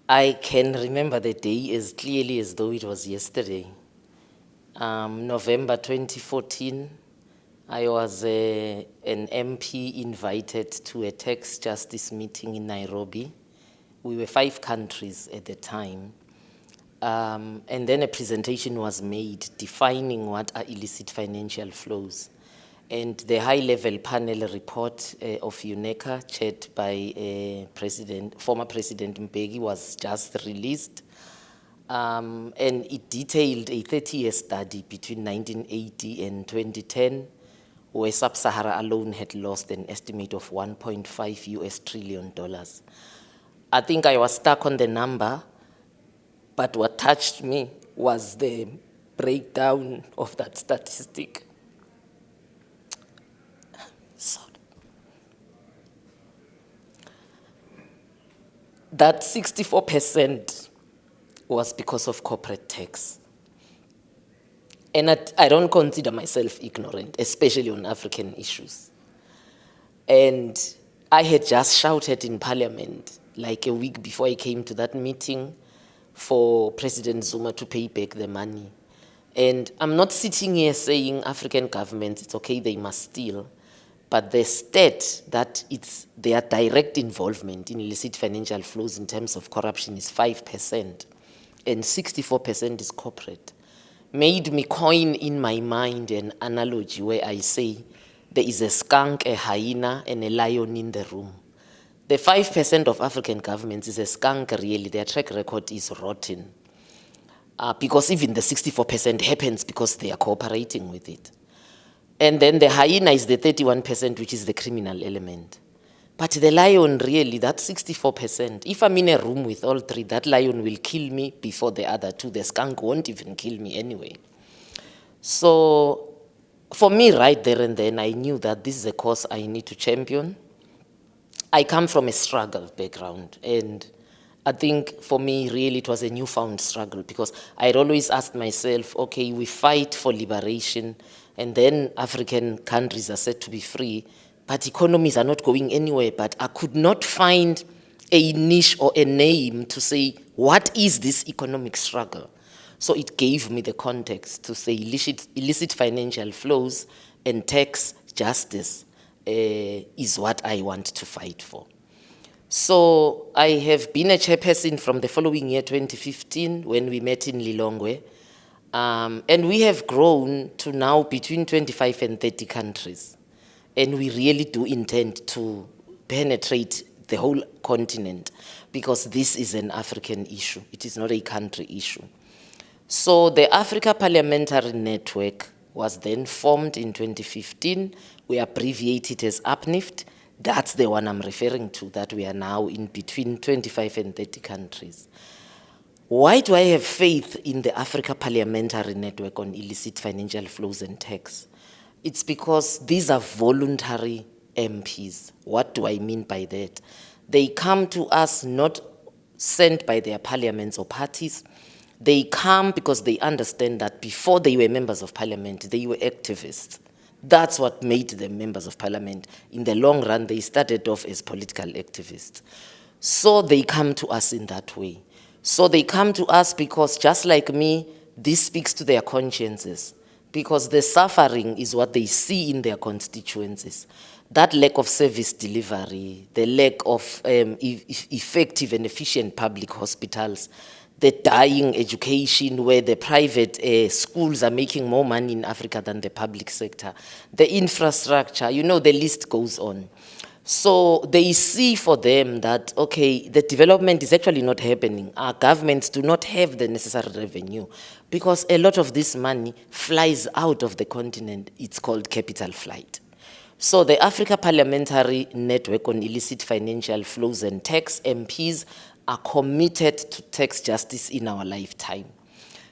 I can remember the day as clearly as though it was yesterday. November 2014, I was an MP invited to a tax justice meeting in Nairobi. We were 5 countries at the time. And then a presentation was made defining what are illicit financial flows. And the high-level panel report of UNECA, chaired by former President Mbeki, was just released. And it detailed a 30-year study between 1980 and 2010, where Sub-Sahara alone had lost an estimate of $1.5 trillion. I think I was stuck on the number, but what touched me was the breakdown of that statistic. Sorry. That 64% was because of corporate tax. And I don't consider myself ignorant, especially on African issues. And I had just shouted in Parliament, like a week before I came to that meeting, for President Zuma to pay back the money. And I'm not sitting here saying African governments, it's okay, they must steal. But the stat that it's their direct involvement in illicit financial flows in terms of corruption is 5%, and 64% is corporate. Made me coin in my mind an analogy where I say there is a skunk, a hyena, and a lion in the room. The 5% of African governments is a skunk, really. Their track record is rotten. Because even the 64% happens because they are cooperating with it. And then the hyena is the 31%, which is the criminal element. But the lion, really, that's 64%. If I'm in a room with all 3, that lion will kill me before the other 2. The skunk won't even kill me anyway. So for me, right there and then, I knew that this is a cause I need to champion. I come from a struggle background, and I think for me, really, it was a newfound struggle, because I'd always asked myself, okay, we fight for liberation, and then African countries are said to be free, but economies are not going anywhere. But I could not find a niche or a name to say, what is this economic struggle? So it gave me the context to say illicit financial flows and tax justice is what I want to fight for. So I have been a chairperson from the following year, 2015, when we met in Lilongwe. And we have grown to now between 25 and 30 countries. And we really do intend to penetrate the whole continent, because this is an African issue. It is not a country issue. So the African Parliamentary Network was then formed in 2015. We abbreviated as APNIFFT. That's the one I'm referring to, that we are now in between 25 and 30 countries. Why do I have faith in the Africa Parliamentary Network on illicit financial flows and tax? It's because these are voluntary MPs. What do I mean by that? They come to us not sent by their parliaments or parties. They come because they understand that before they were members of parliament, they were activists. That's what made them members of parliament. In the long run, they started off as political activists. So they come to us in that way. So they come to us because, just like me, this speaks to their consciences, because the suffering is what they see in their constituencies. That lack of service delivery, the lack of effective and efficient public hospitals, the dying education where the private schools are making more money in Africa than the public sector, the infrastructure, you know, the list goes on. So they see for them that, okay, the development is actually not happening. Our governments do not have the necessary revenue, because a lot of this money flies out of the continent. It's called capital flight. So the Africa Parliamentary Network on Illicit Financial Flows and Tax, MPs, are committed to tax justice in our lifetime.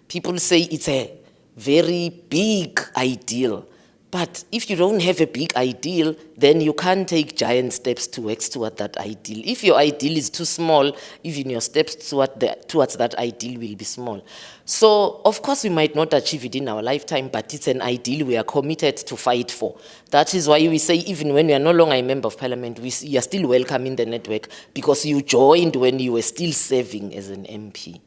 People say it's a very big ideal, But if you don't have a big ideal, then you can't take giant steps to work toward that ideal. If your ideal is too small, even your steps towards that ideal will be small. So, of course, we might not achieve it in our lifetime, but it's an ideal we are committed to fight for. That is why we say even when we are no longer a member of parliament, you are still welcome in the network because you joined when you were still serving as an MP.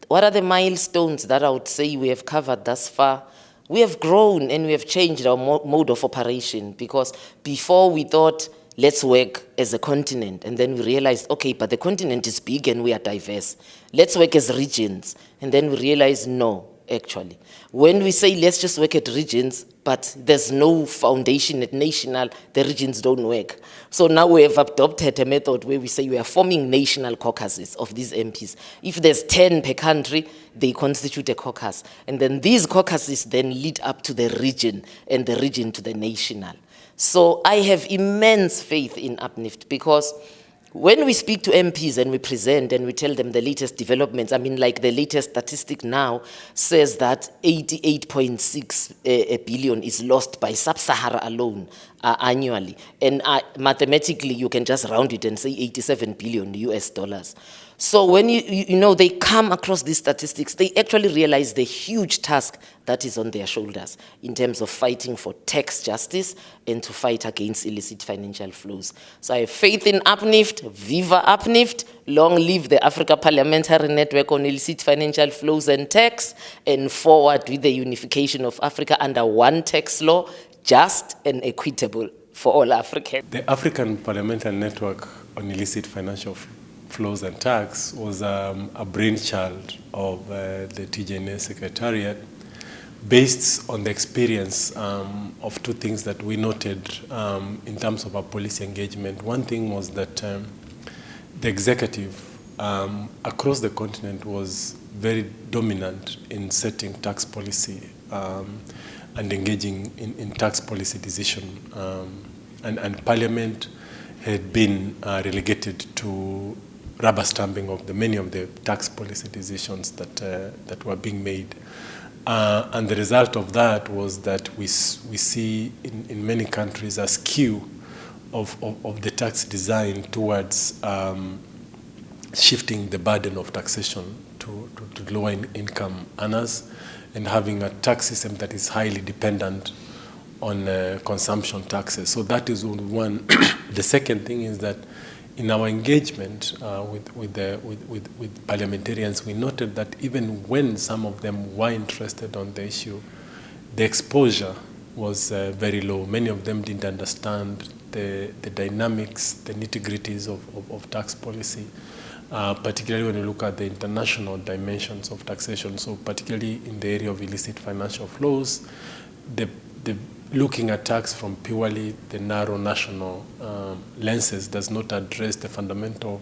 What are the milestones that I would say we have covered thus far? We have grown and we have changed our mode of operation, because before we thought, let's work as a continent, and then we realized, okay, but the continent is big and we are diverse. Let's work as regions, and then we realized, no, actually. When we say let's just work at regions, but there's no foundation at national, the regions don't work. So now we have adopted a method where we say we are forming national caucuses of these MPs. If there's 10 per country, they constitute a caucus. And then these caucuses then lead up to the region, and the region to the national. So I have immense faith in IFFT, because when we speak to MPs and we present and we tell them the latest developments, I mean, like the latest statistic now says that 88.6 billion is lost by Sub-Sahara alone annually. And mathematically, you can just round it and say 87 billion US dollars. So when they come across these statistics, they actually realize the huge task that is on their shoulders in terms of fighting for tax justice and to fight against illicit financial flows. So I have faith in APNIFFT, viva APNIFFT, long live the African Parliamentary Network on illicit financial flows and tax, and forward with the unification of Africa under one tax law, just and equitable for all Africans. The African Parliamentary Network on illicit financial flows and tax was a brainchild of the TJNA Secretariat, based on the experience of two things that we noted in terms of our policy engagement. One thing was that the executive across the continent was very dominant in setting tax policy and engaging in tax policy decision. And Parliament had been relegated to rubber stamping of many of the tax policy decisions that were being made. And the result of that was that we see in many countries a skew of the tax design towards shifting the burden of taxation to lower income earners, and having a tax system that is highly dependent on consumption taxes. So that is one. The second thing is that in our engagement with parliamentarians, we noted that even when some of them were interested on the issue, the exposure was very low. Many of them didn't understand the dynamics, the nitty-gritties of tax policy, particularly when you look at the international dimensions of taxation. So particularly in the area of illicit financial flows, the looking at tax from purely the narrow national lenses does not address the fundamental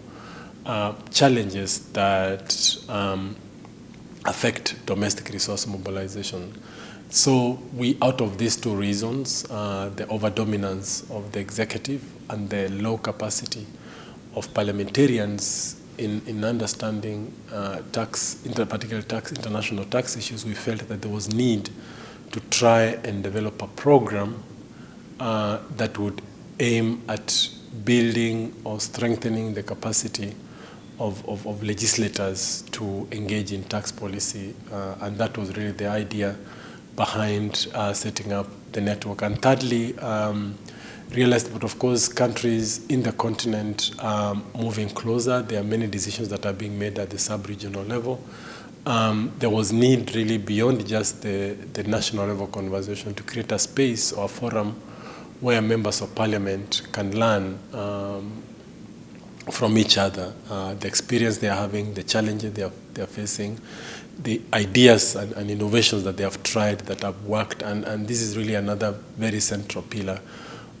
challenges that affect domestic resource mobilization. So out of these two reasons, the overdominance of the executive and the low capacity of parliamentarians in understanding international tax issues, we felt that there was need to try and develop a program that would aim at building or strengthening the capacity of legislators to engage in tax policy. And that was really the idea behind setting up the network. And thirdly, realized that, of course, countries in the continent are moving closer. There are many decisions that are being made at the sub-regional level. There was need really beyond just the national level conversation to create a space or a forum where members of parliament can learn from each other, the experience they are having, the challenges they are facing, the ideas and innovations that they have tried that have worked. And this is really another very central pillar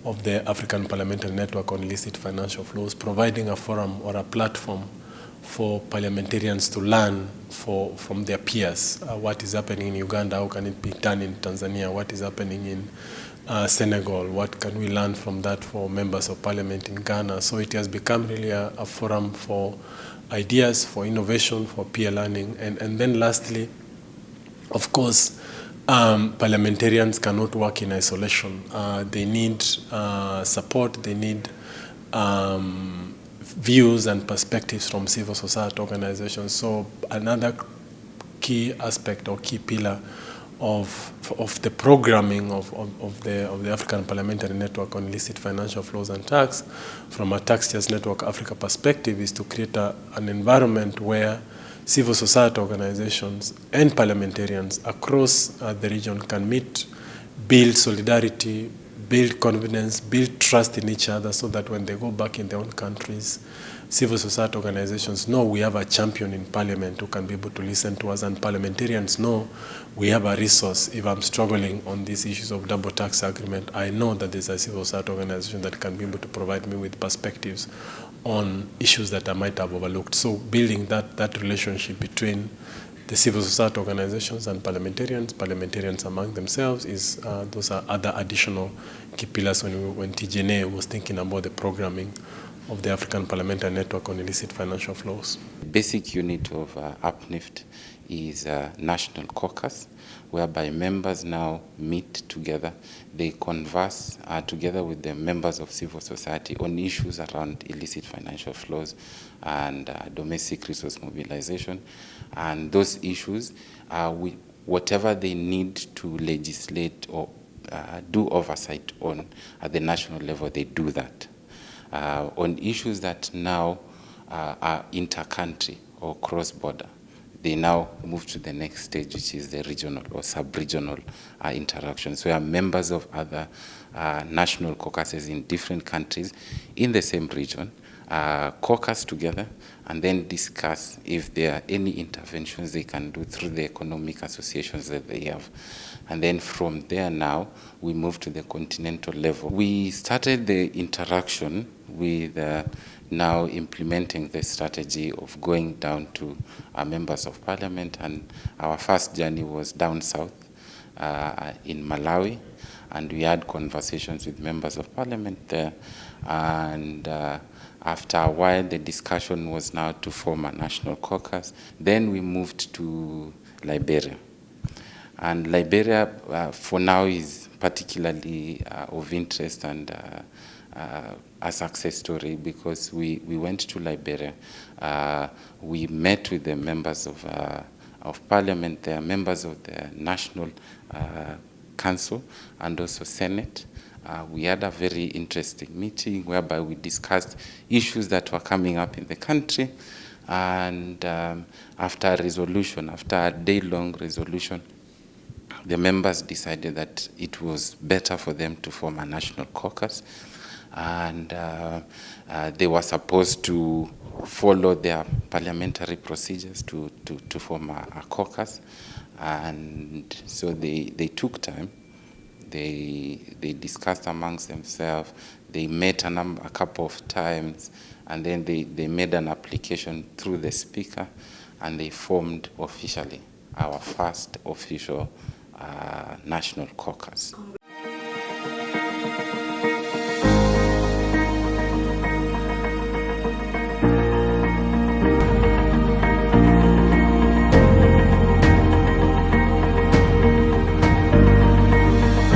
of the African Parliamentary Network on illicit financial flows, providing a forum or a platform for parliamentarians to learn from their peers. What is happening in Uganda? How can it be done in Tanzania? What is happening in Senegal? What can we learn from that for members of parliament in Ghana? So it has become really a forum for ideas, for innovation, for peer learning. And then lastly, of course, parliamentarians cannot work in isolation. They need support, they need views and perspectives from civil society organizations. So another key aspect or key pillar of the programming of the African Parliamentary Network on illicit financial flows and tax, from a Tax Justice Network Africa perspective, is to create an environment where civil society organizations and parliamentarians across the region can meet, build solidarity, build confidence, build trust in each other, so that when they go back in their own countries, civil society organizations know we have a champion in parliament who can be able to listen to us, and parliamentarians know we have a resource. If I'm struggling on these issues of double tax agreement, I know that there's a civil society organization that can be able to provide me with perspectives on issues that I might have overlooked. So building that relationship between the civil society organizations and parliamentarians among themselves, is those are other additional key pillars when TGNA was thinking about the programming of the African Parliamentary Network on illicit financial flows. The basic unit of APNIFFT is a national caucus, whereby members now meet together. They converse together with the members of civil society on issues around illicit financial flows and domestic resource mobilization. And those issues, whatever they need to legislate or do oversight on at the national level, they do that. On issues that now are inter-country or cross-border, they now move to the next stage, which is the regional or sub-regional interactions, where members of other national caucuses in different countries in the same region caucus together and then discuss if there are any interventions they can do through the economic associations that they have. And then from there now, we move to the continental level. We started the interaction with now implementing the strategy of going down to our members of parliament, and our first journey was down south in Malawi, and we had conversations with members of parliament there, and after a while the discussion was now to form a national caucus. Then we moved to Liberia, and Liberia for now is particularly of interest and a success story, because we went to Liberia, we met with the members of parliament there, members of the National Council and also Senate. We had a very interesting meeting whereby we discussed issues that were coming up in the country, and after a day-long resolution, the members decided that it was better for them to form a national caucus, and they were supposed to follow their parliamentary procedures to form a caucus. And so they took time, they discussed amongst themselves, they met a couple of times, and then they made an application through the speaker, and they formed officially our first official national caucus.